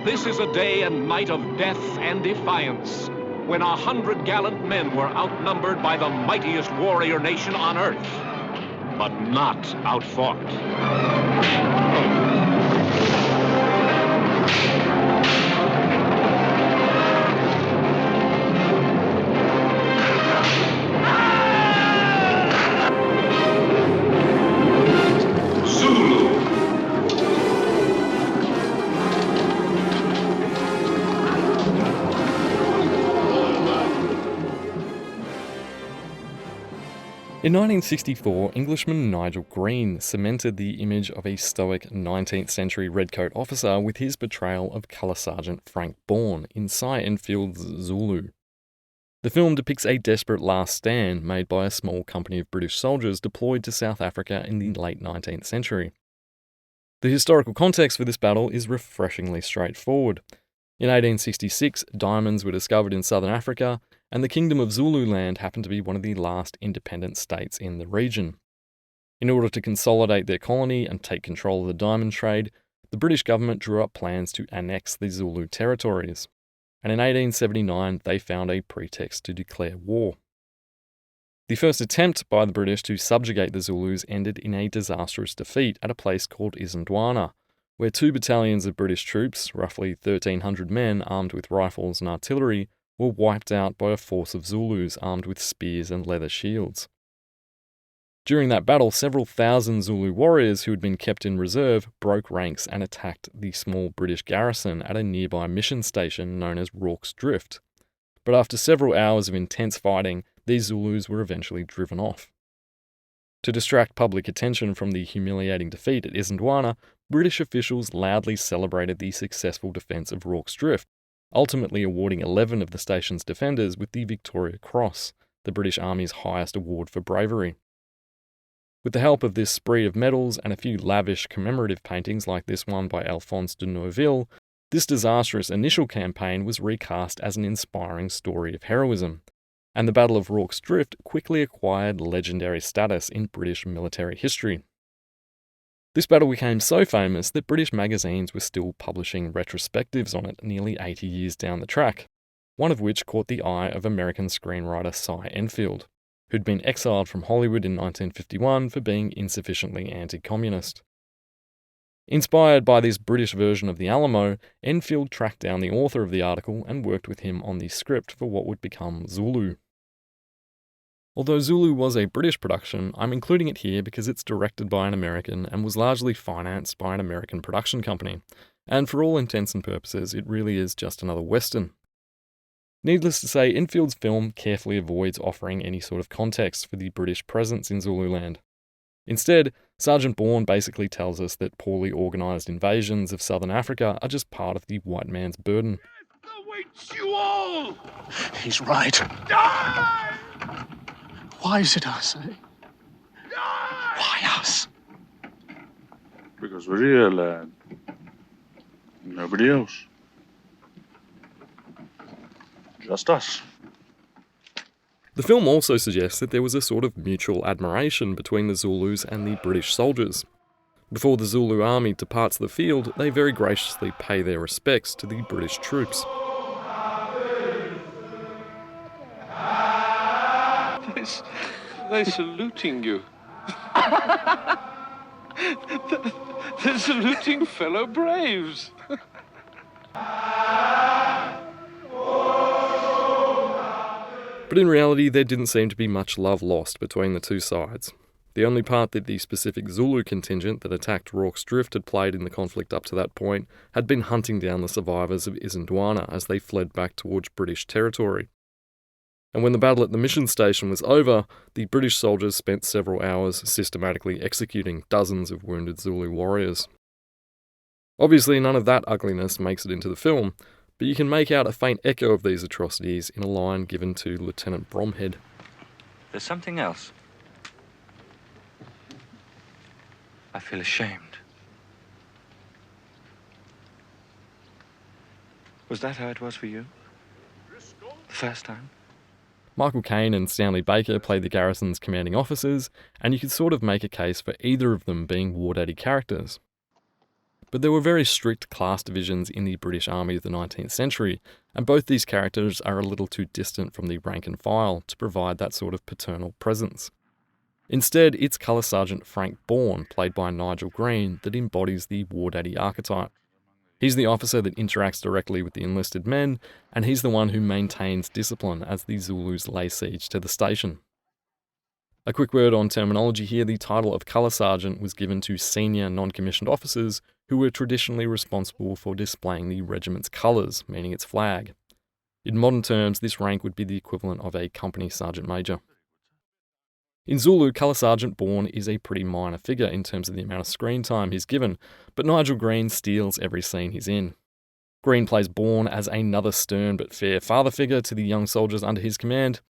This is a day and night of death and defiance, when 100 gallant men were outnumbered by the mightiest warrior nation on earth, but not outfought. In 1964, Englishman Nigel Green cemented the image of a stoic 19th century redcoat officer with his portrayal of Colour Sergeant Frank Bourne in Cy Endfield's Zulu. The film depicts a desperate last stand made by a small company of British soldiers deployed to South Africa in the late 19th century. The historical context for this battle is refreshingly straightforward. In 1866, diamonds were discovered in southern Africa, and the Kingdom of Zululand happened to be one of the last independent states in the region. In order to consolidate their colony and take control of the diamond trade, the British government drew up plans to annex the Zulu territories, and in 1879 they found a pretext to declare war. The first attempt by the British to subjugate the Zulus ended in a disastrous defeat at a place called Isandlwana, where 2 battalions of British troops, roughly 1,300 men armed with rifles and artillery, were wiped out by a force of Zulus armed with spears and leather shields. During that battle, several thousand Zulu warriors who had been kept in reserve broke ranks and attacked the small British garrison at a nearby mission station known as Rorke's Drift. But after several hours of intense fighting, these Zulus were eventually driven off. To distract public attention from the humiliating defeat at Isandlwana, British officials loudly celebrated the successful defence of Rorke's Drift, ultimately awarding 11 of the station's defenders with the Victoria Cross, the British Army's highest award for bravery. With the help of this spree of medals and a few lavish commemorative paintings like this one by Alphonse de Neuville, this disastrous initial campaign was recast as an inspiring story of heroism, and the Battle of Rorke's Drift quickly acquired legendary status in British military history. This battle became so famous that British magazines were still publishing retrospectives on it nearly 80 years down the track, one of which caught the eye of American screenwriter Cy Endfield, who'd been exiled from Hollywood in 1951 for being insufficiently anti-communist. Inspired by this British version of the Alamo, Endfield tracked down the author of the article and worked with him on the script for what would become Zulu. Although Zulu was a British production, I'm including it here because it's directed by an American and was largely financed by an American production company, and for all intents and purposes, it really is just another Western. Needless to say, Enfield's film carefully avoids offering any sort of context for the British presence in Zululand. Instead, Sergeant Bourne basically tells us that poorly organised invasions of southern Africa are just part of the white man's burden. Awaits you all! He's right. Die! Why is it us, eh? Die! Why us? Because we're here, lad. Nobody else. Just us. The film also suggests that there was a sort of mutual admiration between the Zulus and the British soldiers. Before the Zulu army departs the field, they very graciously pay their respects to the British troops. They're saluting you. They're saluting fellow braves. But in reality, there didn't seem to be much love lost between the two sides. The only part that the specific Zulu contingent that attacked Rorke's Drift had played in the conflict up to that point had been hunting down the survivors of Isandlwana as they fled back towards British territory. And when the battle at the mission station was over, the British soldiers spent several hours systematically executing dozens of wounded Zulu warriors. Obviously, none of that ugliness makes it into the film, but you can make out a faint echo of these atrocities in a line given to Lieutenant Bromhead. There's something else. I feel ashamed. Was that how it was for you? The first time? Michael Caine and Stanley Baker played the garrison's commanding officers, and you could sort of make a case for either of them being Wardaddy characters. But there were very strict class divisions in the British Army of the 19th century, and both these characters are a little too distant from the rank and file to provide that sort of paternal presence. Instead, it's Colour Sergeant Frank Bourne, played by Nigel Green, that embodies the Wardaddy archetype. He's the officer that interacts directly with the enlisted men, and he's the one who maintains discipline as the Zulus lay siege to the station. A quick word on terminology here. The title of Colour Sergeant was given to senior non-commissioned officers who were traditionally responsible for displaying the regiment's colours, meaning its flag. In modern terms, this rank would be the equivalent of a company sergeant major. In Zulu, Colour Sergeant Bourne is a pretty minor figure in terms of the amount of screen time he's given, but Nigel Green steals every scene he's in. Green plays Bourne as another stern but fair father figure to the young soldiers under his command,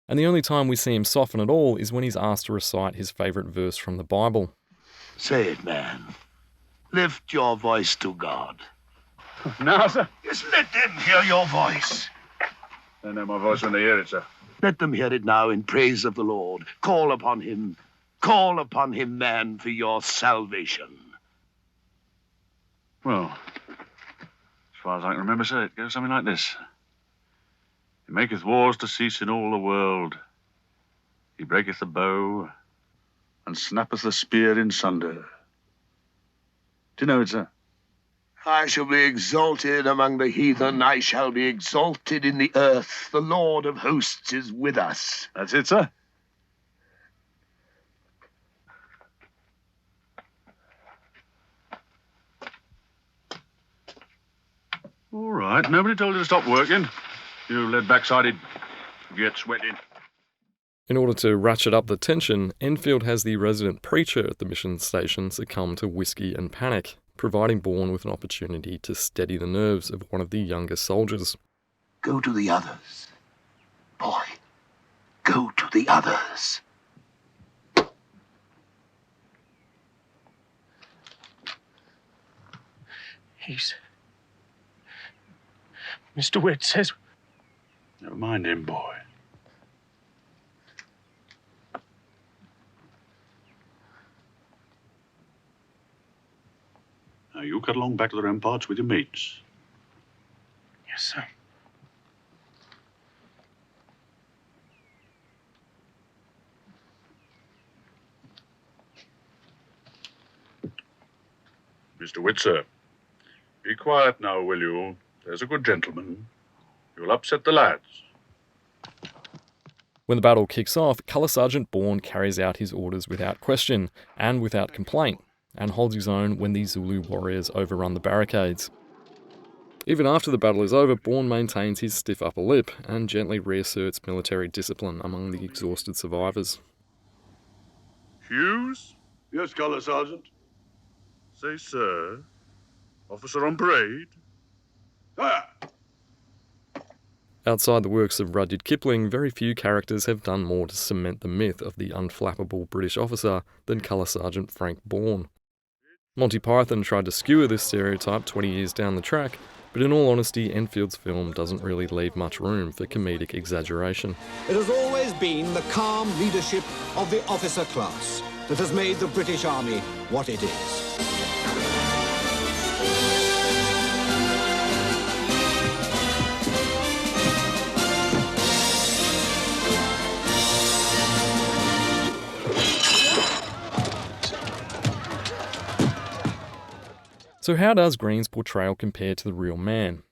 and the only time we see him soften at all is when he's asked to recite his favourite verse from the Bible. Say it, man. Lift your voice to God. Now, sir. Just let them hear your voice. They know my voice when they hear it, sir. Let them hear it now in praise of the Lord. Call upon him. Call upon him, man, for your salvation. Well, as far as I can remember, sir, it goes something like this. He maketh wars to cease in all the world. He breaketh the bow and snappeth the spear in sunder. Do you know it, sir? I shall be exalted among the heathen. I shall be exalted in the earth. The Lord of hosts is with us. That's it, sir. All right, nobody told you to stop working. You lead backsided, get sweating. In order to ratchet up the tension, Endfield has the resident preacher at the mission station succumb to whiskey and panic, providing Bourne with an opportunity to steady the nerves of one of the younger soldiers. Go to the others. Boy, go to the others. Mr. Witt says... Never mind him, boy. Now, you cut along back to the ramparts with your mates. Yes, sir. Mr. Witt, sir. Be quiet now, will you? There's a good gentleman. You'll upset the lads. When the battle kicks off, Colour Sergeant Bourne carries out his orders without question and without complaint, and holds his own when the Zulu warriors overrun the barricades. Even after the battle is over, Bourne maintains his stiff upper lip and gently reasserts military discipline among the exhausted survivors. Hughes? Yes, Colour Sergeant. Say, sir. Officer on parade? Ah! Outside the works of Rudyard Kipling, very few characters have done more to cement the myth of the unflappable British officer than Colour Sergeant Frank Bourne. Monty Python tried to skewer this stereotype 20 years down the track, but in all honesty, Enfield's film doesn't really leave much room for comedic exaggeration. It has always been the calm leadership of the officer class that has made the British Army what it is. So how does Green's portrayal compare to the real man?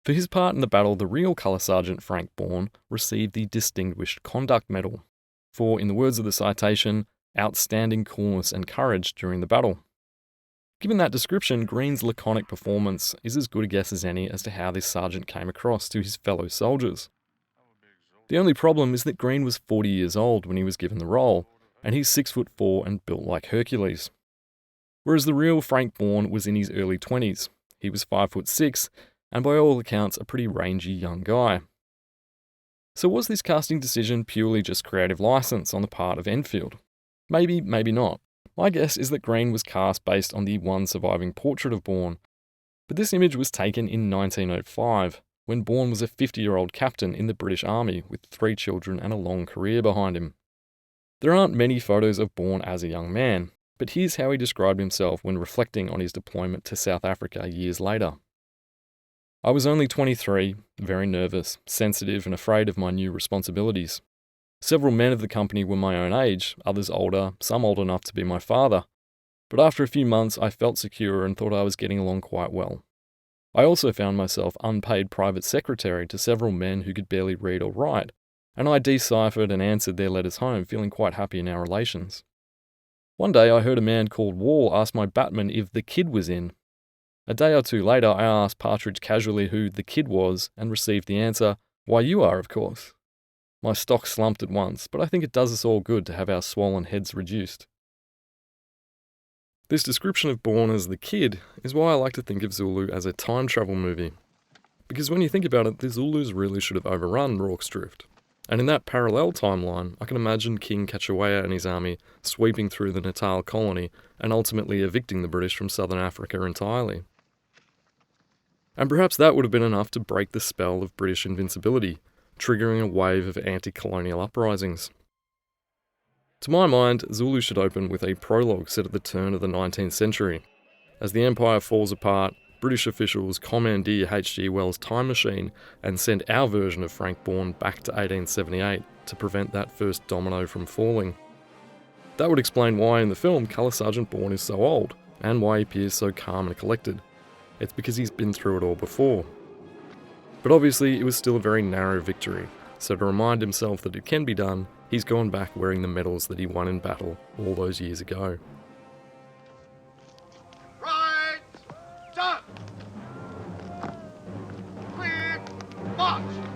For his part in the battle, the real Colour Sergeant Frank Bourne received the Distinguished Conduct Medal for, in the words of the citation, outstanding coolness and courage during the battle. Given that description, Green's laconic performance is as good a guess as any as to how this sergeant came across to his fellow soldiers. The only problem is that Green was 40 years old when he was given the role, and he's 6'4" and built like Hercules. Whereas the real Frank Bourne was in his early 20s. He was 5'6", and by all accounts a pretty rangy young guy. So was this casting decision purely just creative license on the part of Endfield? Maybe, maybe not. My guess is that Green was cast based on the one surviving portrait of Bourne, but this image was taken in 1905, when Bourne was a 50-year-old captain in the British Army with 3 children and a long career behind him. There aren't many photos of Bourne as a young man, But here's how he described himself when reflecting on his deployment to South Africa years later. I was only 23, very nervous, sensitive and afraid of my new responsibilities. Several men of the company were my own age, others older, some old enough to be my father. But after a few months I felt secure and thought I was getting along quite well. I also found myself unpaid private secretary to several men who could barely read or write, and I deciphered and answered their letters home, feeling quite happy in our relations. One day I heard a man called Wall ask my batman if the kid was in. A day or two later I asked Partridge casually who the kid was and received the answer, "Why, you are, of course." My stock slumped at once, but I think it does us all good to have our swollen heads reduced. This description of Bourne as the kid is why I like to think of Zulu as a time travel movie. Because when you think about it, the Zulus really should have overrun Rorke's Drift. And in that parallel timeline, I can imagine King Cachawea and his army sweeping through the Natal colony and ultimately evicting the British from southern Africa entirely. And perhaps that would have been enough to break the spell of British invincibility, triggering a wave of anti-colonial uprisings. To my mind, Zulu should open with a prologue set at the turn of the 19th century. As the empire falls apart, British officials commandeer H.G. Wells' time machine and send our version of Frank Bourne back to 1878 to prevent that first domino from falling. That would explain why in the film Colour Sergeant Bourne is so old, and why he appears so calm and collected. It's because he's been through it all before. But obviously it was still a very narrow victory, so to remind himself that it can be done, he's gone back wearing the medals that he won in battle all those years ago. Right! Stop! Quick! March!